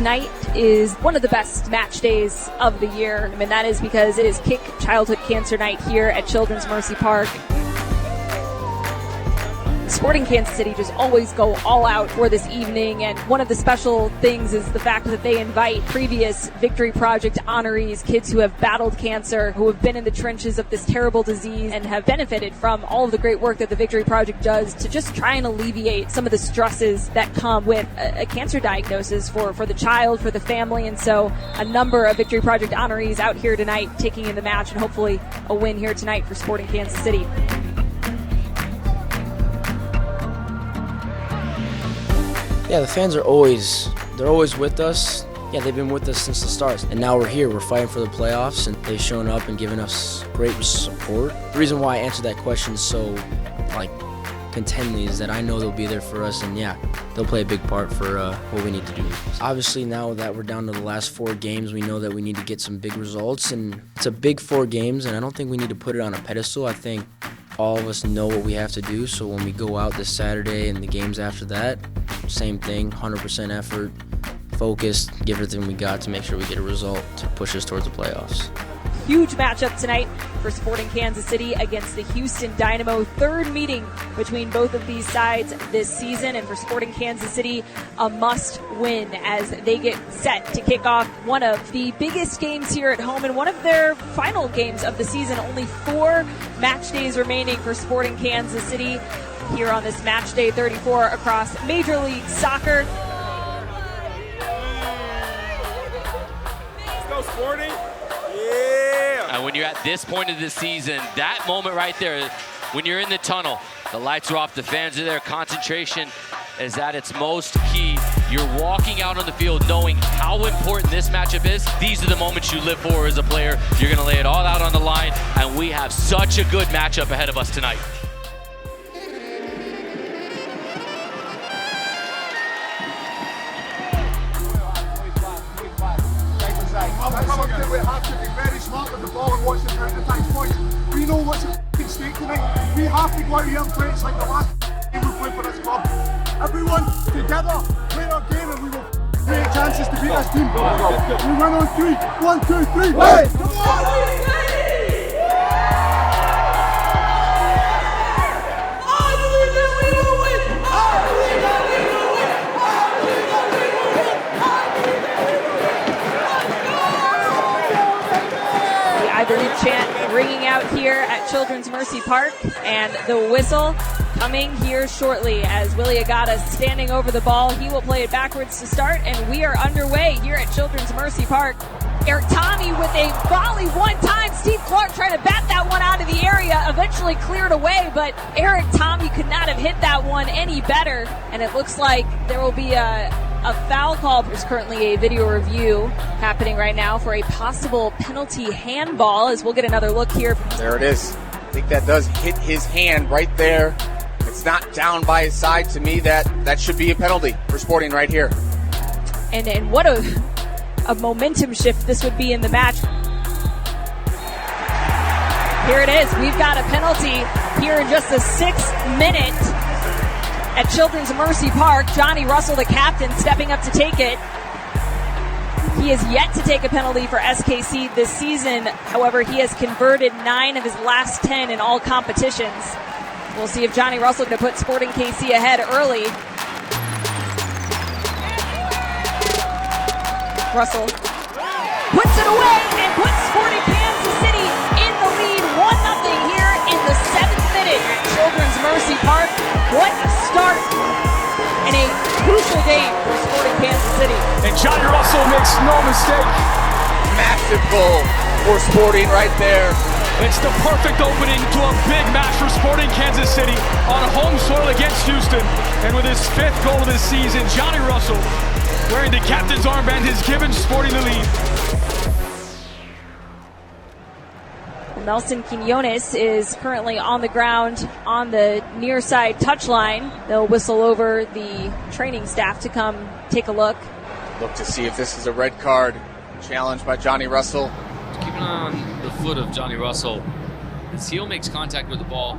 Tonight is one of the best match days of the year, and that is because it is Kick Childhood Cancer Night here at Children's Mercy Park. Sporting Kansas City just always go all out for this evening, and one of the special things is the fact that they invite previous Victory Project honorees, kids who have battled cancer, who have been in the trenches of this terrible disease and have benefited from all of the great work that the Victory Project does to just try and alleviate some of the stresses that come with a cancer diagnosis for the child, for the family. And so a number of Victory Project honorees out here tonight taking in the match, and hopefully a win here tonight for Sporting Kansas City. Yeah, the fans are always with us. Yeah, they've been with us since the start. And now we're here, we're fighting for the playoffs, and they've shown up and given us great support. The reason why I answered that question so, contentedly is that I know they'll be there for us, and yeah, they'll play a big part for what we need to do. Obviously, now that we're down to the last 4 games, we know that we need to get some big results, and it's a big 4 games, and I don't think we need to put it on a pedestal. I think all of us know what we have to do, so when we go out this Saturday and the games after that, same thing, 100% effort, focused, give everything we got to make sure we get a result to push us towards the playoffs. Huge matchup tonight for Sporting Kansas City against the Houston Dynamo. 3rd meeting between both of these sides this season, and for Sporting Kansas City, a must win as they get set to kick off one of the biggest games here at home and one of their final games of the season. Only 4 match days remaining for Sporting Kansas City here on this match day 34 across Major League Soccer. Let's go, Sporting. Yeah. And when you're at this point of the season, that moment right there, when you're in the tunnel, the lights are off, the fans are there, concentration is at its most key. You're walking out on the field knowing how important this matchup is. These are the moments you live for as a player. You're going to lay it all out on the line, and we have such a good matchup ahead of us tonight. We have to be very smart with the ball and watch the counter-attack points. We know what's at stake tonight. We have to go out here and play. It's like the last game we played for this club. Everyone together, play our game, and we will create chances to beat this team. We win on 3. 1, 2, 3. Hey! Come on! The chant ringing out here at Children's Mercy Park, and the whistle coming here shortly as Willie Agata standing over the ball. He will play it backwards to start, and we are underway here at Children's Mercy Park. Eric Tommy with a volley one time. Steve Clark trying to bat that one out of the area, eventually cleared away, but Eric Tommy could not have hit that one any better, and it looks like there will be a foul call. There's currently a video review happening right now for a possible penalty handball, as we'll get another look here. There it is. I think that does hit his hand right there. It's not down by his side. To me, that should be a penalty for Sporting right here. And what a momentum shift this would be in the match. Here it is. We've got a penalty here in just the 6th minute at Children's Mercy Park. Johnny Russell, the captain, stepping up to take it. He has yet to take a penalty for SKC this season. However, he has converted 9 of his last 10 in all competitions. We'll see if Johnny Russell can put Sporting KC ahead early. Russell puts it away and puts Sporting Kansas City in the lead 1-0 here in the 7th minute at Children's Mercy Park. What a start and a crucial game for Sporting Kansas City. And Johnny Russell makes no mistake. Massive goal for Sporting right there. It's the perfect opening to a big match for Sporting Kansas City on home soil against Houston. And with his 5th goal of the season, Johnny Russell, wearing the captain's armband, has given Sporting the lead. Nelson Quinones is currently on the ground on the near side touchline. They'll whistle over the training staff to come take a look. Look to see if this is a red card. Challenged by Johnny Russell. Keep an eye on the foot of Johnny Russell. His heel makes contact with the ball.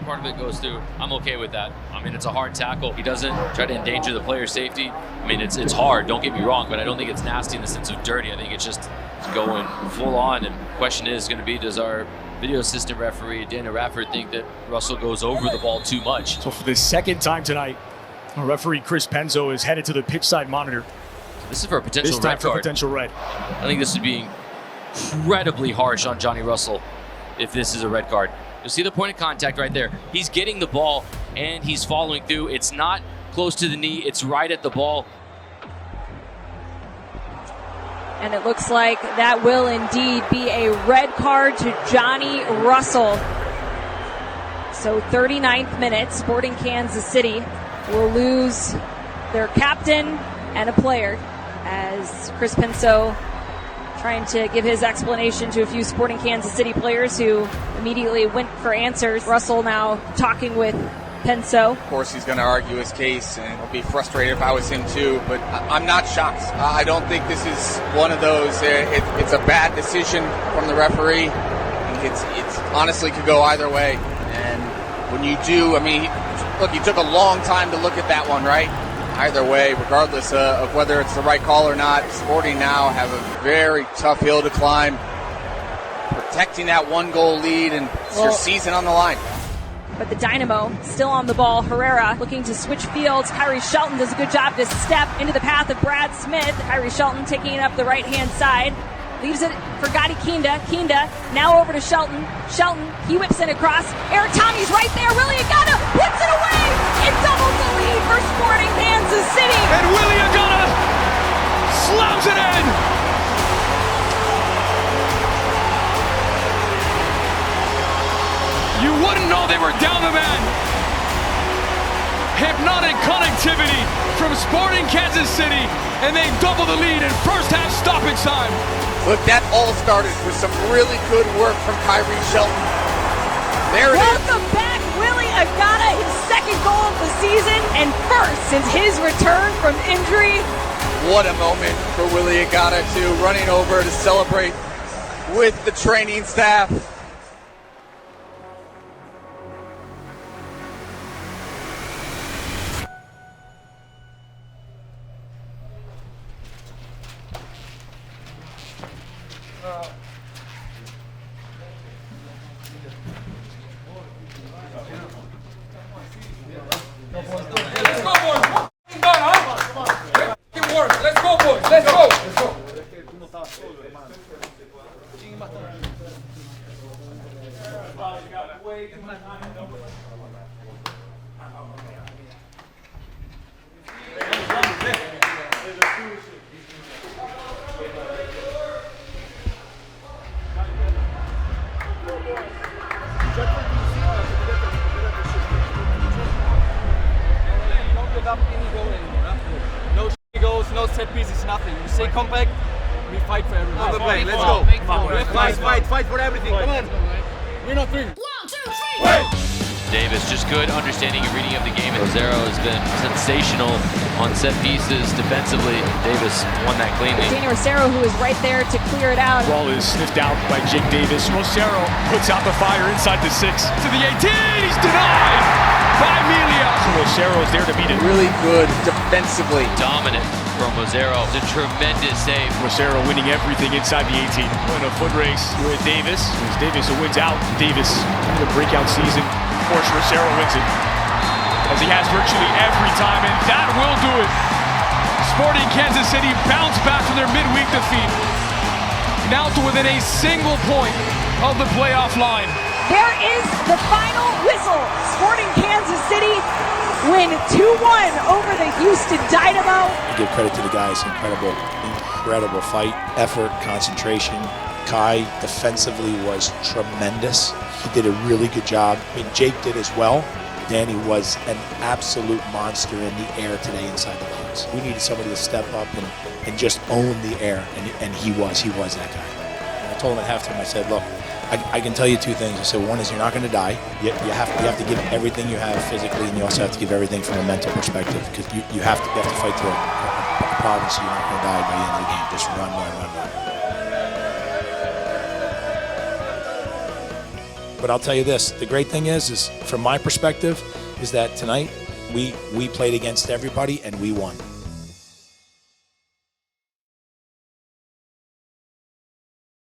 part of it goes through, I'm okay with that. I mean, it's a hard tackle. He doesn't try to endanger the player's safety. I mean, it's hard, don't get me wrong, but I don't think it's nasty in the sense of dirty. I think it's just going full on. And the question is going to be, does our video assistant referee, Dana Rafford, think that Russell goes over the ball too much? So for the second time tonight, our referee Chris Penzo is headed to the pitch side monitor. This is for a potential This time red for card. potential red. I think this would be incredibly harsh on Johnny Russell if this is a red card. You'll see the point of contact right there. He's getting the ball and he's following through. It's not close to the knee, it's right at the ball. And it looks like that will indeed be a red card to Johnny Russell. So 39th minute, Sporting Kansas City will lose their captain and a player as Chris Penso trying to give his explanation to a few Sporting Kansas City players who immediately went for answers. Russell now talking with Penso. Of course, he's going to argue his case, and I'll be frustrated if I was him too, but I'm not shocked. I don't think this is one of those, it's a bad decision from the referee. It's honestly could go either way. And when you do, I mean, look, he took a long time to look at that one, right? Either way, regardless of whether it's the right call or not, Sporting now have a very tough hill to climb, protecting that 1-goal lead, and it's your season on the line. But the Dynamo still on the ball. Herrera looking to switch fields. Kyrie Shelton does a good job to step into the path of Brad Smith. Kyrie Shelton taking it up the right-hand side. Leaves it for Gotti Kinda. Kinda now over to Shelton. Shelton, he whips it across. Eric Tommy's right there. Willie Agata puts it away. It doubles the lead for Sporting Kansas City. And Willie Agata slams it in. You wouldn't know they were down the man. Hypnotic connectivity from Sporting Kansas City, and they double the lead in first half stoppage time. Look, that all started with some really good work from Kyrie Shelton. There it is. Welcome back, Willie Agata, his second goal of the season and first since his return from injury. What a moment for Willie Agata, too, running over to celebrate with the training staff. No set pieces, nothing. We stay compact, we fight for everything. On the play, let's go. Fight for everything. Come on. We're not three. 1, 2, 3. Davis, just good understanding and reading of the game. Rosero has been sensational on set pieces defensively. Davis won that cleanly. Daniel Rosero, who is right there to clear it out. Ball is sniffed out by Jake Davis. Rosero puts out the fire inside the 6 to the 18. He's denied by Melia. So Rosero is there to beat it. Really good defensively. Dominant from Rosero. It's a tremendous save. Rosero winning everything inside the 18. In a foot race with Davis. As Davis wins out. Davis in the breakout season. Of course, Rosero wins it, as he has virtually every time, and that will do it. Sporting Kansas City bounce back from their midweek defeat, now to within a single point of the playoff line. There is the final whistle. Sporting Kansas City win 2-1 over the Houston Dynamo. Give credit to the guys. Incredible fight, effort, concentration. Kai defensively was tremendous. He did a really good job. I mean, Jake did as well. Danny was an absolute monster in the air today inside the box. We needed somebody to step up and just own the air, and he was that guy. And I told him at halftime, I said, look, I can tell you two things. I said, one is you're not going to die. You have to give everything you have physically, and you also have to give everything from a mental perspective, because you have to fight through a problem, so you're not going to die by the end of the game. Just run. But I'll tell you this, the great thing is from my perspective, is that tonight we played against everybody and we won.